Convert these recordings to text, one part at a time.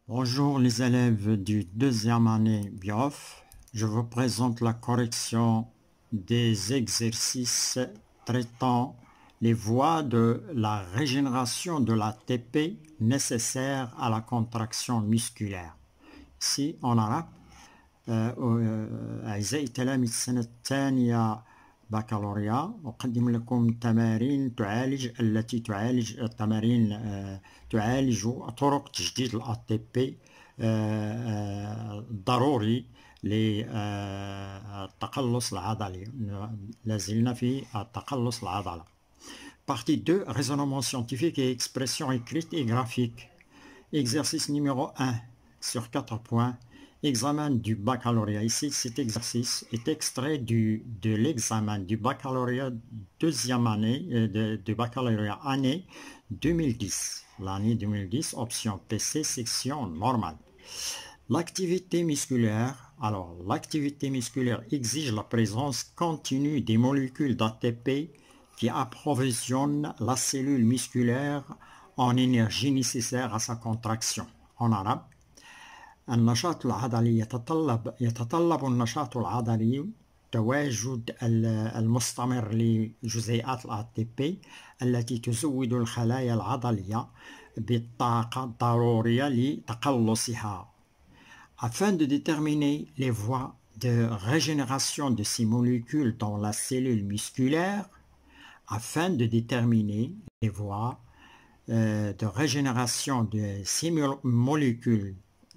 Bonjour les élèves du deuxième année BIOF. Je vous présente la correction des exercices traitant les voies de la régénération de l'ATP nécessaires à la contraction musculaire. Ici en arabe أعزائي تلاميذ السنة الثانية بكالوريا أقدم لكم تمارين تعالج طرق تجديد الATP ضروري للتقلص العضلي. لازلنا في التقلص العضلي. Partie 2, raisonnement scientifique et expression écrite et graphique. Exercice numéro 1 sur 4 points. Examen du baccalauréat. Ici, cet exercice est extrait de l'examen du baccalauréat deuxième année, du baccalauréat année 2010. L'année 2010, option PC, section normale. L'activité musculaire. Alors, l'activité musculaire exige la présence continue des molécules d'ATP qui approvisionnent la cellule musculaire en énergie nécessaire à sa contraction. En arabe, النشاط العضلي يتطلب النشاط العضلي تواجد المستمر لجزيئات الATP التي تزود الخلايا العضلية بالطاقة الضرورية لتقلصها. Afin de déterminer les voies de régénération de ces molécules dans la cellule musculaire, afin de déterminer les voies de régénération de ces molécules,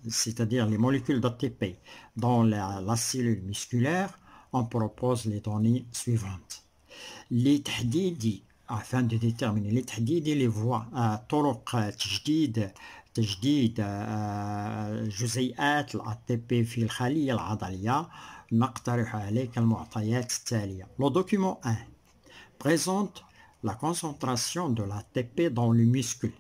c'est-à-dire les molécules d'ATP dans la cellule musculaire, on propose les données suivantes. Afin de déterminer les voies طرق تجديد جزيئات الATP في الخلية العضلية نقترح عليك المعطيات التالية. Le document 1 présente la concentration de l'ATP dans le muscle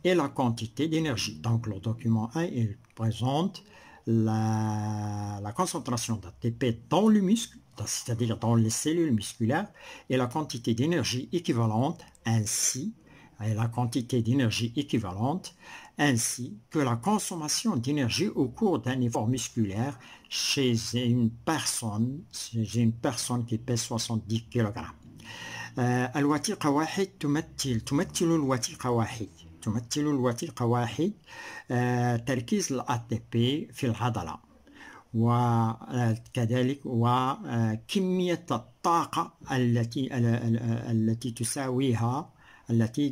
et la quantité d'énergie. Donc le document 1, il présente la concentration d'ATP dans le muscle, c'est-à-dire dans les cellules musculaires, et la quantité d'énergie équivalente, ainsi que la consommation d'énergie au cours d'un effort musculaire chez une personne qui pèse 70 kg. الوثيقة واحد تمثل الوثيقة واحد تركيز الATP في العضلة، وكذلك وكمية الطاقة التي تساويها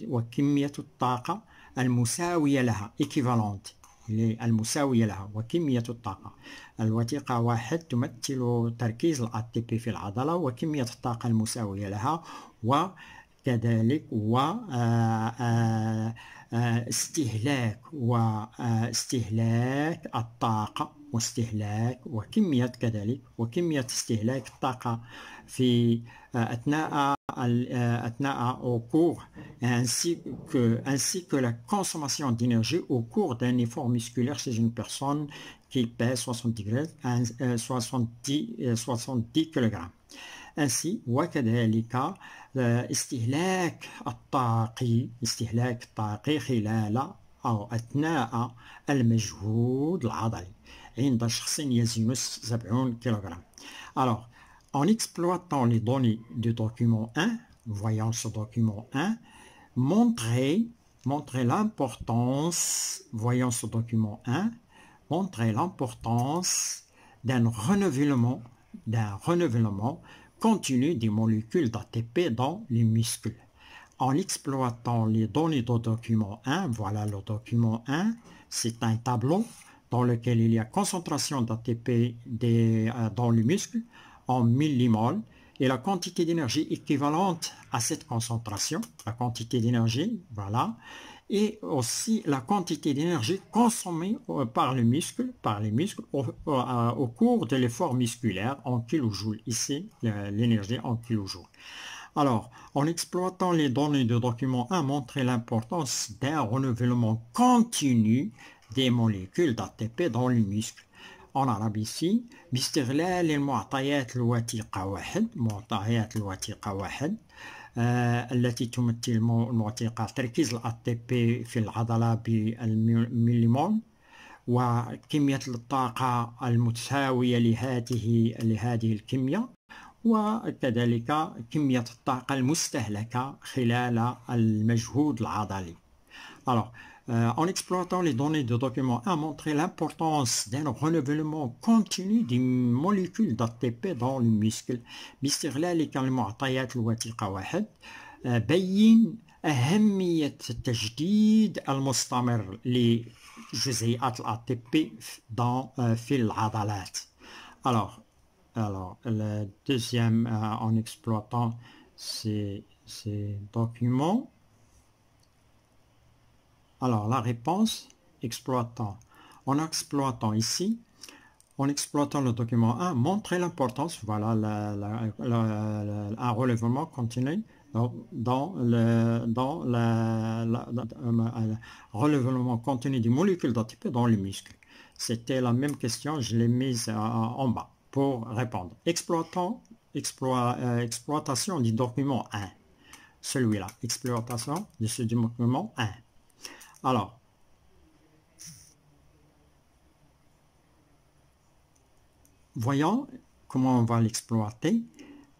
وكمية الطاقة المساوية لها equivalent المساوية لها وكمية الطاقة. الوثيقة واحد تمثل تركيز الATP في العضلة وكمية الطاقة المساوية لها، وكذلك استهلاك الطاقة وكمية استهلاك الطاقة في أثناء au cours, ainsi que la consommation d'énergie au cours d'un effort musculaire chez une personne qui pèse 70 kg. ainsi وكذلك استهلاك الطاقي خلال أو أثناء المجهود العضلي عند شخص يزن 70 كيلوغرام. Alors, en exploitant les données du document 1, voyons ce document 1, montrer l'importance, voyons ce document 1, montrer l'importance d'un renouvellement continu des molécules d'ATP dans les muscles. En exploitant les données du document 1, voilà le document 1, c'est un tableau dans lequel il y a concentration d'ATP dans les muscles en millimoles et la quantité d'énergie équivalente à cette concentration, la quantité d'énergie, voilà, et aussi la quantité d'énergie consommée par les muscles au cours de l'effort musculaire en kilojoules. Ici, l'énergie en kilojoules. Alors, en exploitant les données du document 1, montrer l'importance d'un renouvellement continu des molécules d'ATP dans les muscles. En arabe ici, باستغلال المعطيات الوثيقة واحد التي تمثل المعطيات تركيز الATP في العضلة بالمليمول وكمية الطاقة المتساوية لهذه الكمية، وكذلك كمية الطاقة المستهلكة خلال المجهود العضلي. Alors, en exploitant les données de document 1, montrer l'importance d'un renouvellement continu des molécules d'ATP dans le muscle باستغلال المعطيات الوثيقة 1. بين أهمية التجديد المستمر لجزيئات الATP في العضلات. Alors, le deuxième en exploitant ces documents. Alors, la réponse, en exploitant ici, en exploitant le document 1, montrer l'importance, voilà, un relèvement continu dans le relèvement continu des molécules d'ATP dans les muscles. C'était la même question, je l'ai mise en bas pour répondre. Exploitation du document 1. Celui-là, exploitation de ce document 1. Alors, voyons comment on va l'exploiter.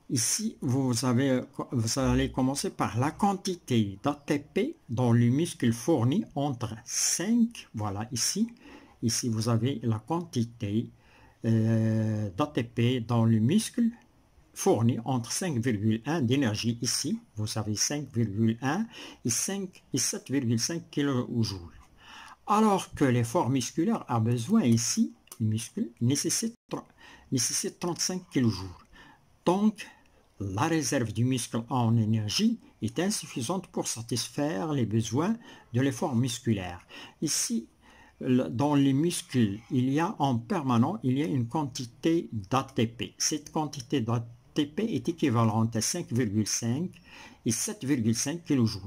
Ici, vous allez commencer par la quantité d'ATP dont le muscle fournit entre 5, voilà ici. Ici, vous avez la quantité d'ATP dans le muscle fournit entre 5,1 d'énergie ici, vous avez 5,1 et 7,5 kJ. Alors que l'effort musculaire a besoin ici, le muscle nécessite 35 kJ. Donc, la réserve du muscle en énergie est insuffisante pour satisfaire les besoins de l'effort musculaire. Ici, dans les muscles, il y a en permanent, une quantité d'ATP. Cette quantité d'ATP est équivalente à 5,5 et 7,5 kJ.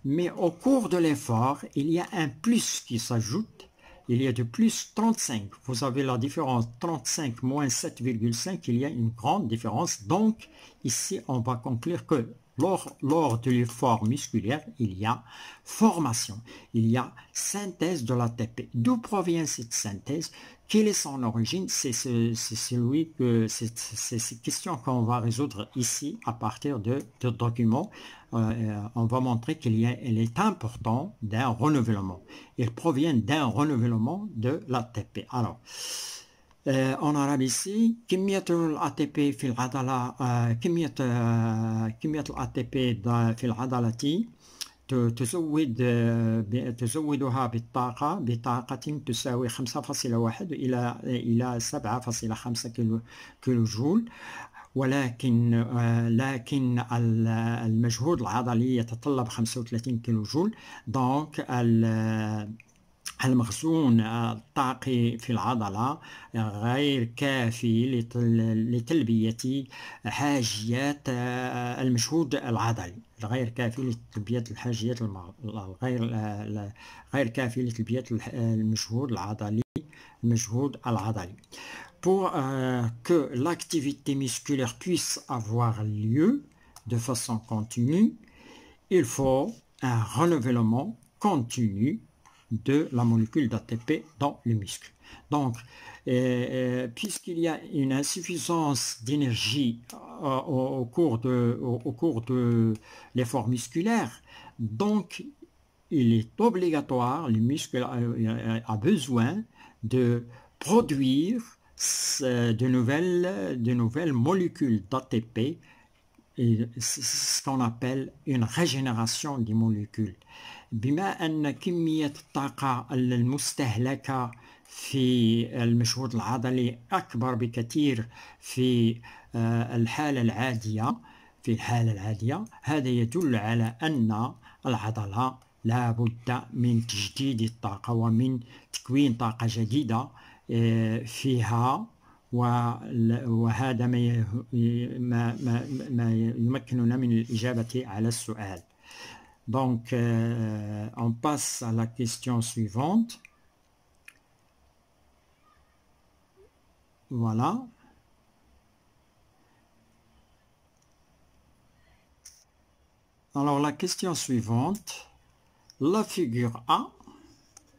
Mais au cours de l'effort, il y a un plus qui s'ajoute. Il y a de plus 35. Vous avez la différence 35 moins 7,5. Il y a une grande différence. Donc, ici, on va conclure que lors de l'effort musculaire, il y a formation, il y a synthèse de l'ATP. D'où provient cette synthèse? Quelle est son origine? C'est ces questions qu'on va résoudre ici à partir de documents. On va montrer qu'il est important d'un renouvellement. Il provient d'un renouvellement de l'ATP. Alors, on arabe ici كمية الATP في العضلة كمية الATP في العضلة تزودها بطاقة تساوي 5.1 إلى 7.5 كيلو جول، ولكن المجهود العضلي يتطلب 35 كيلو جول. دونك المخزون الطاقي في العضلة غير كافي لتلبية حاجيات المجهود العضلي، غير كافي لتلبية الحاجيات غير كافي لتلبية المجهود العضلي. Pour que l'activité musculaire puisse avoir lieu de façon continue, il faut un renouvellement continu de la molécule d'ATP dans le muscle. Donc, puisqu'il y a une insuffisance d'énergie au cours de l'effort musculaire, donc il est obligatoire, le muscle a besoin de produire de nouvelles molécules d'ATP. C'est ce qu'on appelle une régénération des molécules. بما أن كمية الطاقة المستهلكة في المجهود العضلي أكبر بكثير في الحالة العادية، هذا يدل على أن العضلة لا بد من تجديد الطاقة ومن تكوين طاقة جديدة فيها، وهذا ما يمكننا من الإجابة على السؤال. Donc, on passe à la question suivante. Voilà. Alors, la question suivante. La figure A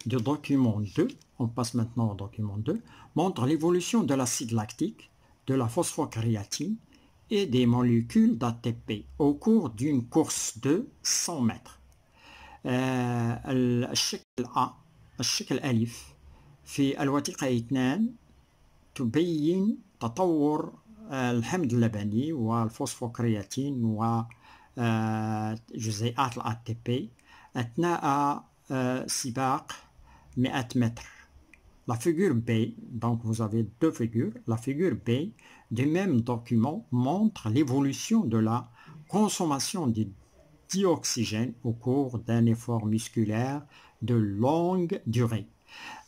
de document 2 on passe maintenant au document 2, montre l'évolution de l'acide lactique, de la phosphocréatine et des molécules d'ATP au cours d'une course de 100 mètres. الشكل A الشكل ألف في الوثيقة 2 تبين تطور الحمض اللبني والفوسفوكرياتين وجزيئات الATP أثناء سباق 100 mètres. La figure B, donc vous avez deux figures, la figure B du même document montre l'évolution de la consommation de dioxygène au cours d'un effort musculaire de longue durée.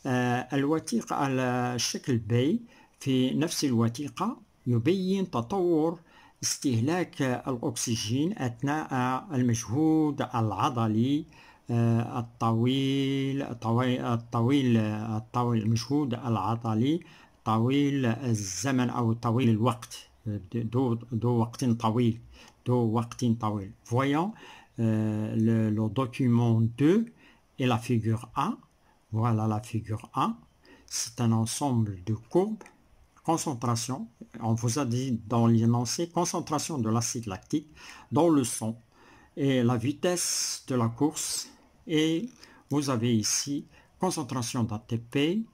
الوثيقة الشكل B في نفس الوثيقة يبين تطور استهلاك الأكسجين أثناء المجهود العضلي الطويل المجهود العضلي طويل الزمن أو طويل الوقت ذو وقت طويل. Voyons le document 2 et la figure A. Voilà la figure A. C'est un ensemble de courbes. Concentration, on vous a dit dans l'énoncé, concentration de l'acide lactique dans le sang et la vitesse de la course. Et vous avez ici concentration d'ATP,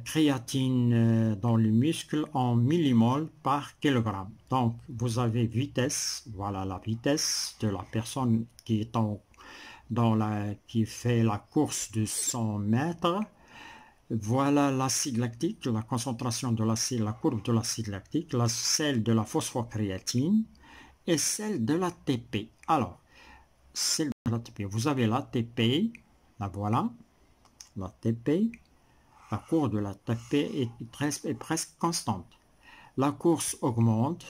créatine dans le muscle en millimoles par kilogramme. Donc vous avez vitesse, voilà la vitesse de la personne qui est qui fait la course de 100 mètres. Voilà l'acide lactique, la concentration de l'acide, la courbe de l'acide lactique, celle de la phosphocréatine et celle de l'ATP. Alors, celle de l'ATP, vous avez l'ATP, la voilà, l'ATP, la courbe de l'ATP est presque constante. La course augmente,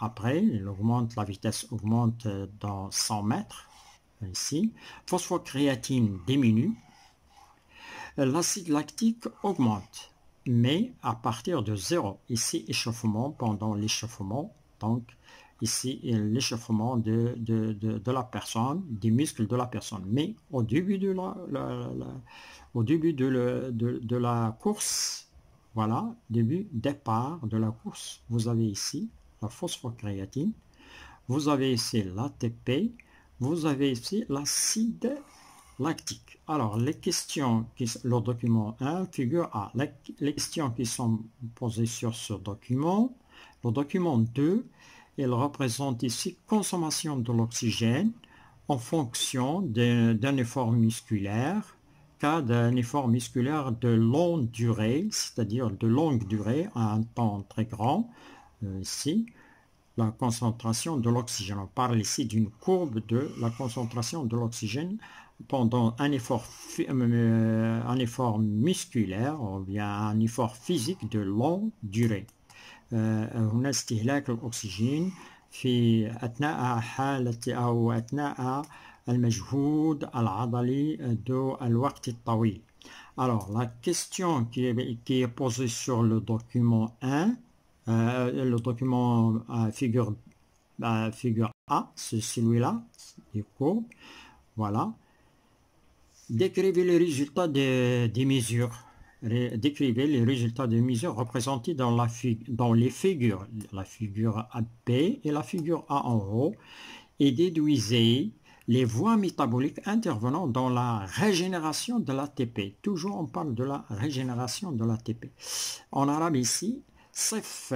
après, la vitesse augmente dans 100 mètres, ici. Phosphocréatine diminue. L'acide lactique augmente, mais à partir de 0. Ici, échauffement, pendant l'échauffement, donc ici, l'échauffement de la personne, des muscles de la personne. Mais au début de la course, voilà, départ de la course, vous avez ici la phosphocréatine, vous avez ici l'ATP, vous avez ici l'acide lactique. Alors, les questions, le document 1, figure A, les questions qui sont posées sur ce document, le document 2, il représente ici consommation de l'oxygène en fonction d'un effort musculaire, cas d'un effort musculaire de longue durée, c'est-à-dire de longue durée à un temps très grand, ici, la concentration de l'oxygène. On parle ici d'une courbe de la concentration de l'oxygène pendant un effort musculaire ou bien un effort physique de longue durée. هنا استهلاك الأكسجين في أثناء حالة أو أثناء المجهود العضلي ذو الوقت الطويل. Alors, la question qui est posée sur le document 1, le document figure A, c'est celui-là, des courbes, voilà. Décrivez les résultats des mesures. Décrivez les résultats des mesures représentés dans les figures, la figure B et la figure A en haut, et déduisez les voies métaboliques intervenant dans la régénération de l'ATP. Toujours on parle de la régénération de l'ATP. En arabe ici, صف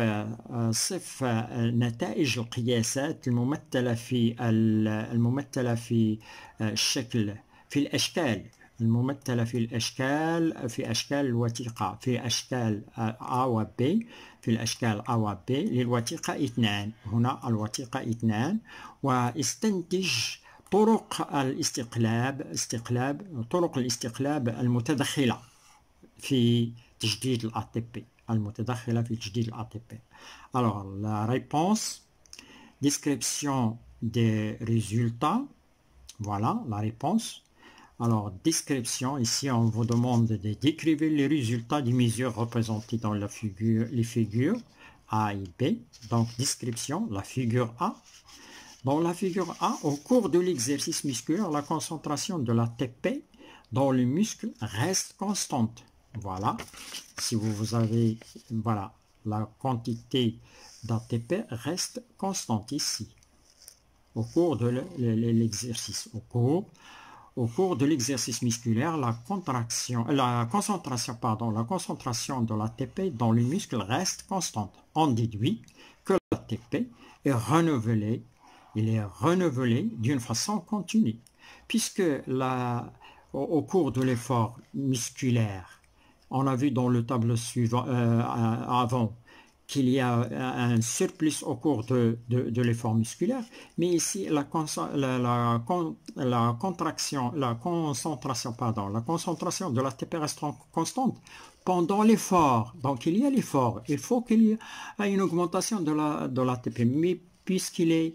نتائج القياسات الممثلة في الشكل في الأشكال الممثلة في أشكال الوثيقة في أشكال A و B في الأشكال A و B للوثيقة 2 هنا الوثيقة 2 واستنتج طرق الاستقلاب المتدخلة في تجديد الATP Alors, la réponse, description des résultats, voilà la réponse. Alors, description, ici on vous demande de décrire les résultats des mesures représentées dans les figures A et B. Donc, description, la figure A. Dans la figure A, au cours de l'exercice musculaire, la concentration de l'ATP dans le muscle reste constante. Voilà, si vous avez, voilà, la quantité d'ATP reste constante ici, au cours de l'exercice. Au cours de l'exercice musculaire, la concentration de l'ATP dans le muscle reste constante. On déduit que l'ATP est renouvelé, d'une façon continue, puisque au cours de l'effort musculaire, on a vu dans le tableau suivant avant qu'il y a un surplus au cours de l'effort musculaire, mais ici la concentration de l'ATP reste constante pendant l'effort. Donc il y a l'effort, il faut qu'il y ait une augmentation de l'ATP, mais puisqu'il est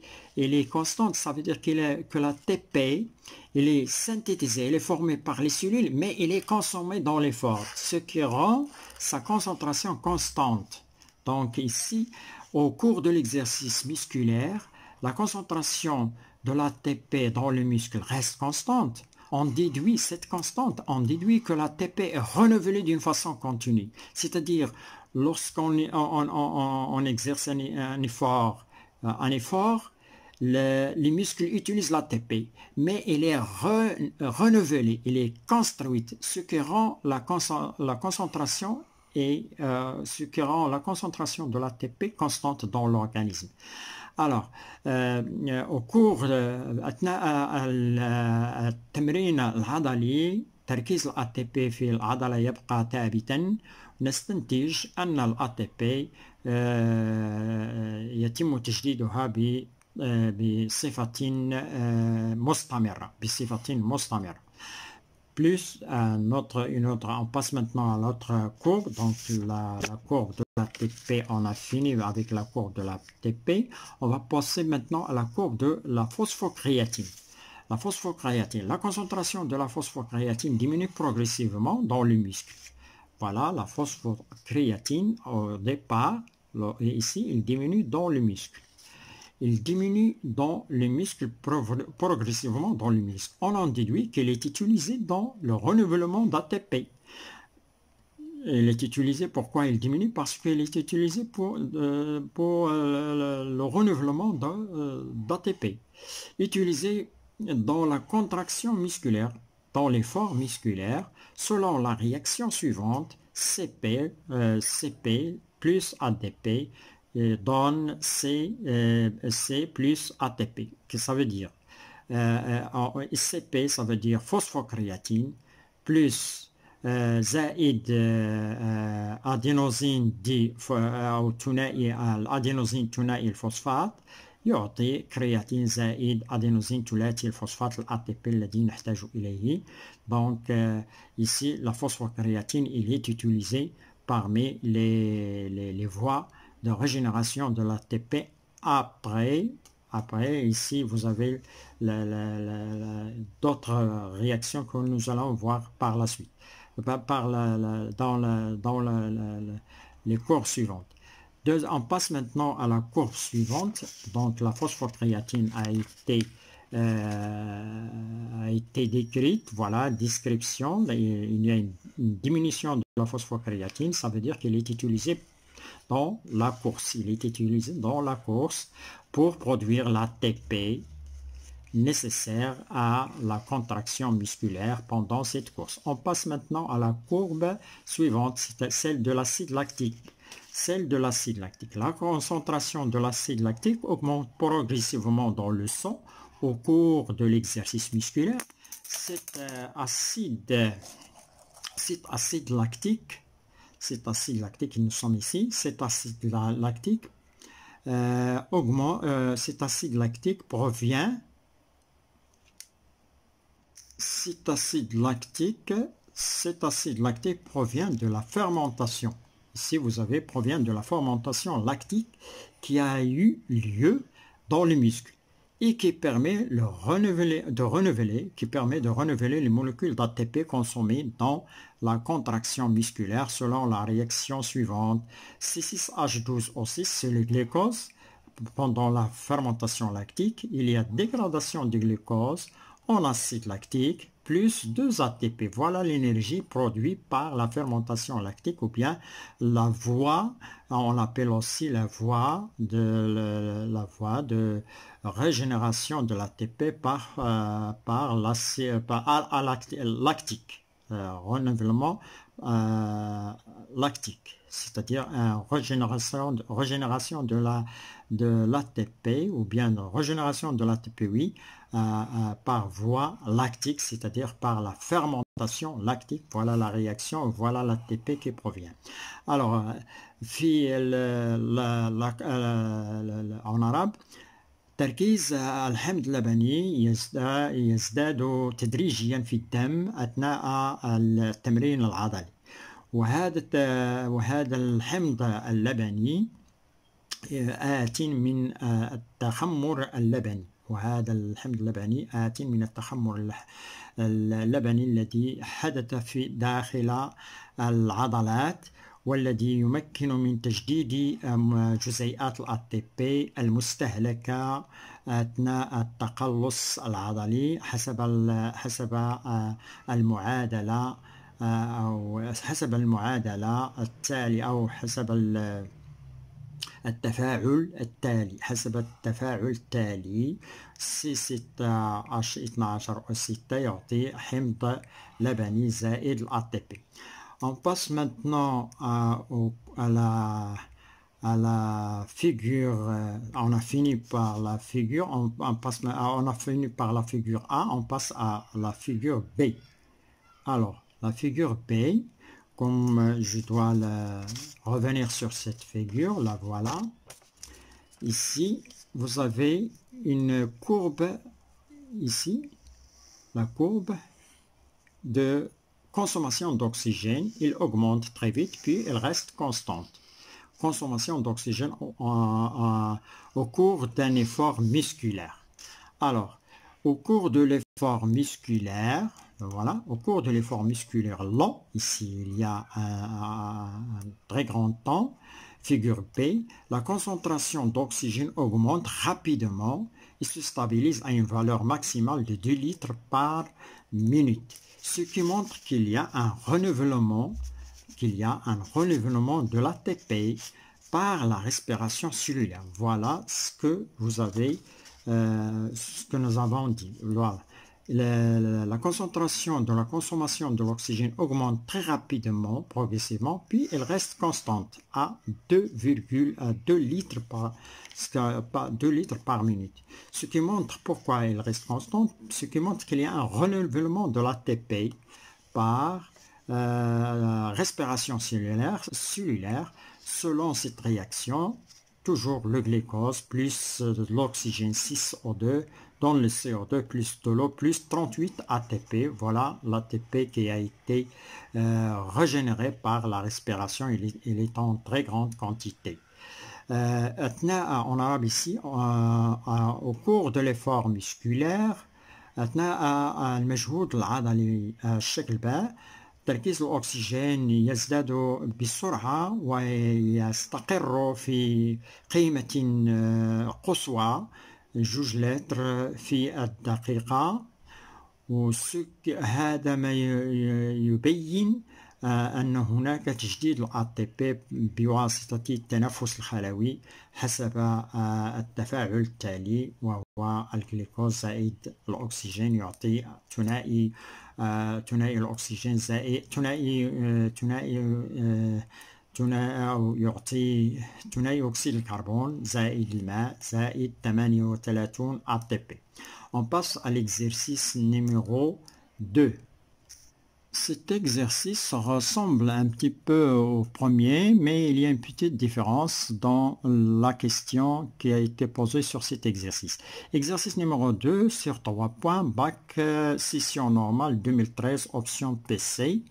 constante, ça veut dire que l'ATP il est synthétisé, il est formé par les cellules, mais il est consommé dans l'effort, ce qui rend sa concentration constante. Donc ici, au cours de l'exercice musculaire, la concentration de l'ATP dans le muscle reste constante. On déduit cette constante, on déduit que l'ATP est renouvelé d'une façon continue. C'est-à-dire, lorsqu'on exerce un effort, les muscles utilisent l'ATP, mais il est renouvelé, il est construit, ce qui rend la concentration de l'ATP constante dans l'organisme. Alors, au cours أثناء التمرين العضلي تركيز الATP في العضلة يبقى ثابتا. نستنتج أن الATP يتم تجديدها بصفة مستمرة. Plus on passe maintenant à l'autre courbe, donc la courbe de l'ATP, on a fini avec la courbe de l'ATP, on va passer maintenant à la courbe de la phosphocréatine. La phosphocréatine, la concentration de la phosphocréatine diminue progressivement dans le muscle. Voilà, la phosphocréatine au départ, ici, il diminue dans le muscle. Il diminue dans les muscles progressivement dans le muscle. On en déduit qu'il est utilisé dans le renouvellement d'ATP. Il est utilisé, pourquoi il diminue? Parce qu'il est utilisé pour le renouvellement d'ATP. Utilisé dans la contraction musculaire, dans l'effort musculaire, selon la réaction suivante, CP plus ADP donne C plus ATP. Qu'est-ce que ça veut dire? CP, ça veut dire phosphocréatine, plus زائد أدينوزين أو الأدينوزين ثنائي الفوسفات يعطي كرياتين زائد أدينوزين ثلاثي الفوسفات الATP الذي نحتاج إليه. Donc ici la phosphocréatine il est utilisé parmi les voies de régénération de l'ATP. Après ici vous avez d'autres réactions que nous allons voir par la suite, dans les courbes suivantes. On passe maintenant à la courbe suivante. Donc la phosphocréatine a été décrite. Voilà, description. Il y a une diminution de la phosphocréatine. Ça veut dire qu'il est utilisé dans la course. Il est utilisé dans la course pour produire l'ATP nécessaire à la contraction musculaire pendant cette course. On passe maintenant à la courbe suivante, c'est celle de l'acide lactique. La concentration de l'acide lactique augmente progressivement dans le sang au cours de l'exercice musculaire. Cet acide lactique, nous sommes ici, cet acide lactique cet acide lactique provient de la fermentation. Ici, vous avez provient de la fermentation lactique qui a eu lieu dans le muscle et qui permet de renouveler les molécules d'ATP consommées dans la contraction musculaire selon la réaction suivante. C6H12O6, c'est le glucose. Pendant la fermentation lactique, il y a dégradation du glucose en acide lactique plus 2 ATP. Voilà l'énergie produite par la fermentation lactique ou bien la voie, on l'appelle aussi la voie de régénération de l'ATP par lactique, renouvellement lactique, c'est-à-dire une régénération de l'ATP ou bien régénération de l'ATP, oui, par voie lactique, c'est-à-dire par la fermentation lactique. Voilà la réaction, voilà l'ATP qui provient. Alors, en arabe, تركيز الحمض اللبني يزداد تدريجيا في الدم أثناء التمرين العضلي، وهذا الحمض اللبني آت من التخمر اللبني، وهذا الحمض اللبني آت من التخمر اللبني الذي حدث في داخل العضلات، والذي يمكن من تجديد جزيئات الATP المستهلكة أثناء التقلص العضلي حسب المعادلة التالي، أو حسب التفاعل التالي C6H12O6 يعطي حمض لبني زائد الATP. On passe maintenant à la figure. On a fini par la figure. On a fini par la figure A. On passe à la figure B. Alors, la figure B, comme je dois revenir sur cette figure, la voilà. Ici, vous avez une courbe, ici, la courbe de consommation d'oxygène. Il augmente très vite, puis elle reste constante. Consommation d'oxygène au cours d'un effort musculaire. Alors, au cours de l'effort musculaire, voilà, au cours de l'effort musculaire long, ici il y a un très grand temps, figure B, la concentration d'oxygène augmente rapidement et se stabilise à une valeur maximale de 2 litres par minute, ce qui montre qu'il y a un renouvellement de l'ATP par la respiration cellulaire. Voilà ce que vous avez, ce que nous avons dit. Voilà. La concentration de la consommation de l'oxygène augmente très rapidement, progressivement, puis elle reste constante à 2 litres par minute. Ce qui montre pourquoi elle reste constante, ce qui montre qu'il y a un renouvellement de l'ATP par respiration cellulaire. Selon cette réaction, toujours le glucose plus l'oxygène 6O2 dans le CO2 plus de l'eau plus 38 ATP. Voilà l'ATP qui a été régénéré par la respiration. Il est en très grande quantité. En arabe ici, au cours de l'effort musculaire, أثناء المجهود العضلي الشكل باء، تركيز الأكسجين يزداد بسرعة ويستقر في قيمة قصوى 2 لتر في الدقيقة، وهذا ما يبين أن هناك تجديد الATP بواسطة التنفس الخلوي حسب التفاعل التالي، وهو الجلوكوز زائد الأكسجين يعطي ثنائي الأكسجين زائد يعطي ثنائي أكسيد الكربون زائد الماء زائد 38 ATP. On passe à l'exercice numéro 2. Cet exercice ressemble un petit peu au premier, mais il y a une petite différence dans la question qui a été posée sur cet exercice. Exercice numéro 2 sur 3 points, bac session normale 2013, option PC.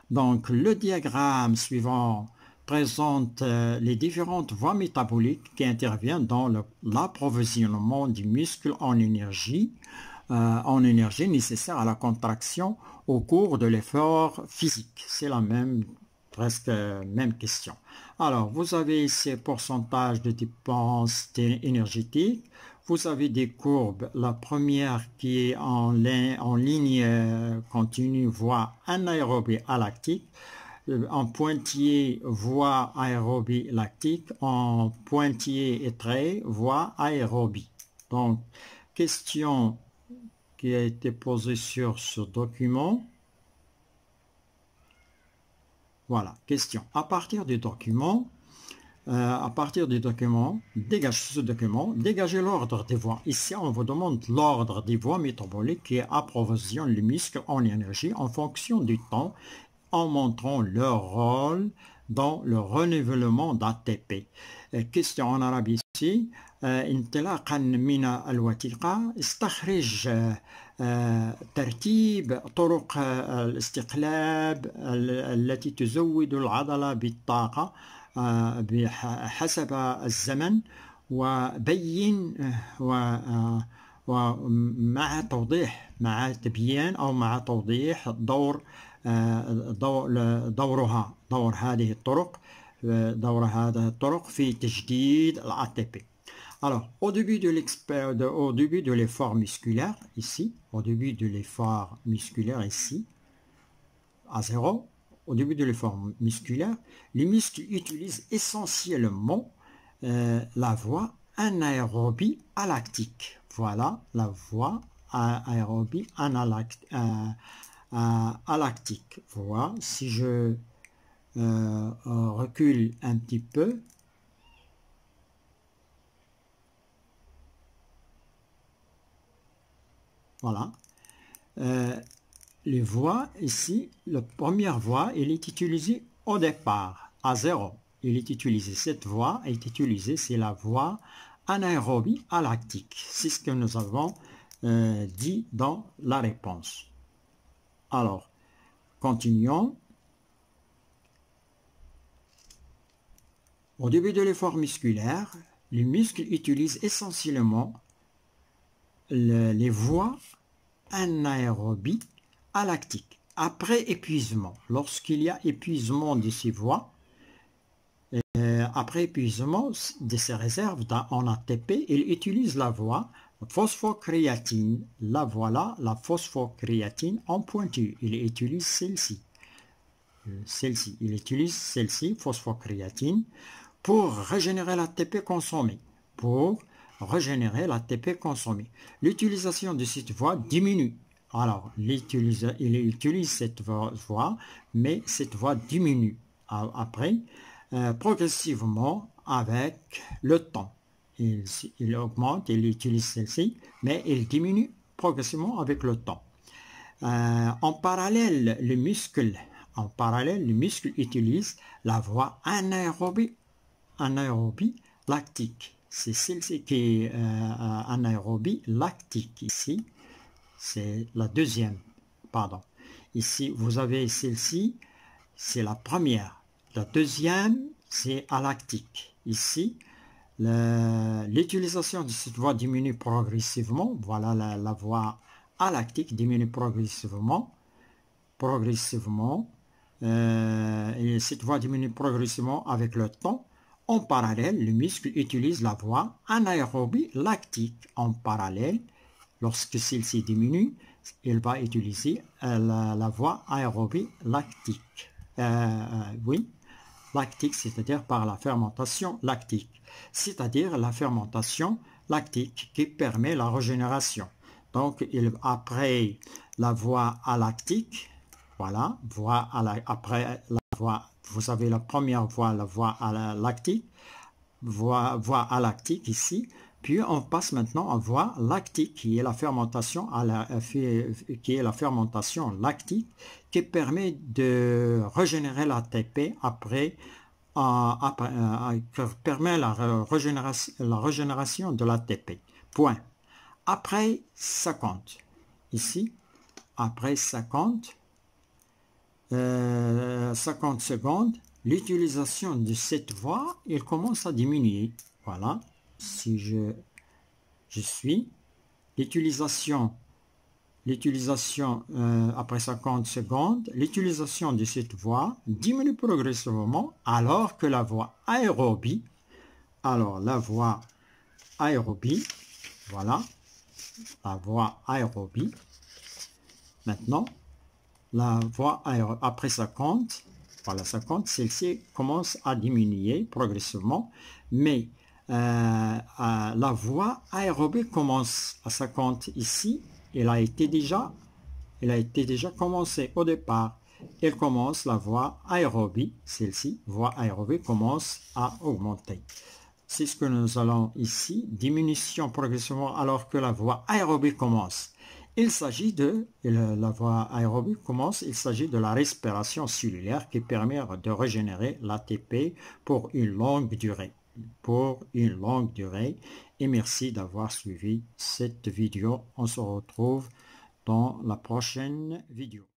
Donc le diagramme suivant présente les différentes voies métaboliques qui interviennent dans l'approvisionnement du muscle en énergie nécessaire à la contraction au cours de l'effort physique. C'est la presque même question. Alors, vous avez ces pourcentages de dépenses énergétiques, vous avez des courbes. La première qui est en ligne continue, voie anaérobie à lactique. En pointillé, voie aérobie lactique. En pointillé étré, voie aérobie. Donc, question qui a été posée sur ce document. Voilà, question. À partir du document, dégagez l'ordre des voies. Ici, on vous demande l'ordre des voies métaboliques qui approvisionnent le muscle en énergie en fonction du temps, en montrant leur rôle dans le renouvellement d'ATP. Question en arabe ici. انطلاقا من الوثيقة استخرج ترتيب طرق الاستقلاب التي تزود العضلة بالطاقة بحسب الزمن وبين ومع توضيح مع تبيين أو مع توضيح دور هذه الطرق في تجديد الATP. Alors, au début de l'effort musculaire, ici, au début de l'effort musculaire, ici, à 0, au début de l'effort musculaire, les muscles utilisent essentiellement la voie anaérobie alactique. Voilà la voie aérobie alactique. Voilà, si je recule un petit peu, voilà. Les voies ici, la première voie, elle est utilisée au départ, à 0. Elle est utilisée, cette voie est utilisée, c'est la voie anaérobie alactique. C'est ce que nous avons dit dans la réponse. Alors, continuons. Au début de l'effort musculaire, les muscles utilisent essentiellement les voies anaérobie alactique. Après épuisement, lorsqu'il y a épuisement de ces voies, après épuisement de ces réserves en ATP, il utilise la voie phosphocréatine. La voilà, la phosphocréatine en pointu. Il utilise celle-ci. Il utilise celle-ci, phosphocréatine, pour régénérer l'ATP consommé. L'utilisation de cette voie diminue. Alors, il utilise cette voie, mais cette voie diminue après, progressivement avec le temps. Il augmente, il utilise celle-ci, mais il diminue progressivement avec le temps. En parallèle, le muscle utilise la voie anaérobie lactique. C'est celle-ci qui est anaérobie lactique ici. C'est la deuxième, pardon. Ici, vous avez celle-ci, c'est la première. La deuxième, c'est alactique. Ici, l'utilisation de cette voie diminue progressivement. Voilà, la voie alactique diminue progressivement. Et cette voie diminue progressivement avec le temps. En parallèle, le muscle utilise la voie anaérobie lactique. En parallèle, lorsque celle-ci diminue, il va utiliser la voie aérobie lactique. Oui, lactique, c'est-à-dire par la fermentation lactique. C'est-à-dire la fermentation lactique qui permet la régénération. Donc, après la voie alactique, voilà, après la voie, vous avez la première voie, la voie lactique, voie alactique ici, puis on passe maintenant à voie lactique, qui est la fermentation lactique, qui permet de régénérer l'ATP permet la régénération de l'ATP. Point. Après 50, ici, après 50 secondes, l'utilisation de cette voie, il commence à diminuer. Voilà, si je suis, l'utilisation après 50 secondes, l'utilisation de cette voie diminue progressivement alors que la voie aérobie, Voilà, la voie aérobie. Maintenant, la voie aérobie, après ça compte, voilà, ça compte, celle-ci commence à diminuer progressivement, mais la voie aérobie commence à ça compte ici, elle a été déjà commencée au départ. Elle commence, la voie aérobie, celle-ci, voie aérobie commence à augmenter. C'est ce que nous allons ici, diminution progressivement alors que la voie aérobie commence. Il s'agit de, la voie aérobie commence, il s'agit de la respiration cellulaire qui permet de régénérer l'ATP pour une longue durée. Et merci d'avoir suivi cette vidéo. On se retrouve dans la prochaine vidéo.